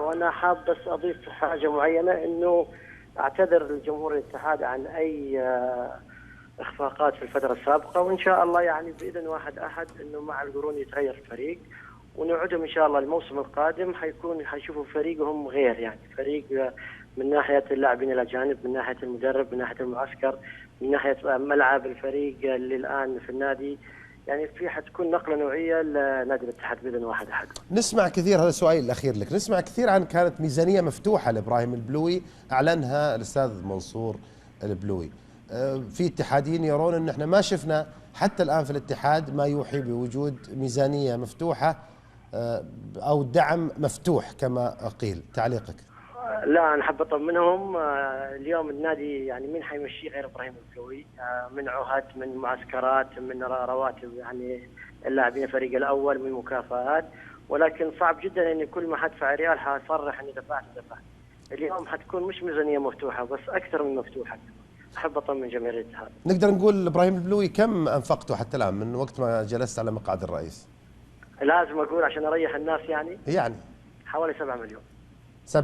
وأنا حاب بس أضيف حاجة معينة، إنه أعتذر لجمهور الاتحاد عن أي إخفاقات في الفترة السابقة، وإن شاء الله يعني بإذن واحد أحد إنه مع القرون يتغير الفريق، ونعودهم إن شاء الله الموسم القادم حيشوفوا فريقهم غير، يعني فريق من ناحية اللاعبين الأجانب، من ناحية المدرب، من ناحية المعسكر، من ناحية ملعب الفريق اللي الآن في النادي، يعني في حتكون نقلة نوعية لنادي الاتحاد بإذن واحد أحد. نسمع كثير، هذا سؤالي الأخير لك، نسمع كثير عن كانت ميزانية مفتوحة لإبراهيم البلوي أعلنها الأستاذ منصور البلوي. في اتحاديين يرون أن احنا ما شفنا حتى الآن في الاتحاد ما يوحي بوجود ميزانية مفتوحة أو دعم مفتوح كما قيل. تعليقك؟ لا، أنا حاب أطمنهم. اليوم النادي يعني مين حيمشيه غير إبراهيم البلوي؟ من عهد، من معسكرات، من رواتب يعني اللاعبين الفريق الأول، من مكافآت، ولكن صعب جدا أن كل ما حدفع ريال حصرح أني دفعت. اليوم حتكون مش ميزانية مفتوحة بس أكثر من مفتوحة. أحب أطمن جماهير الاتحاد. نقدر نقول إبراهيم البلوي كم أنفقته حتى الآن من وقت ما جلست على مقعد الرئيس؟ لازم أقول عشان أريح الناس يعني يعني حوالي 7 مليون. 7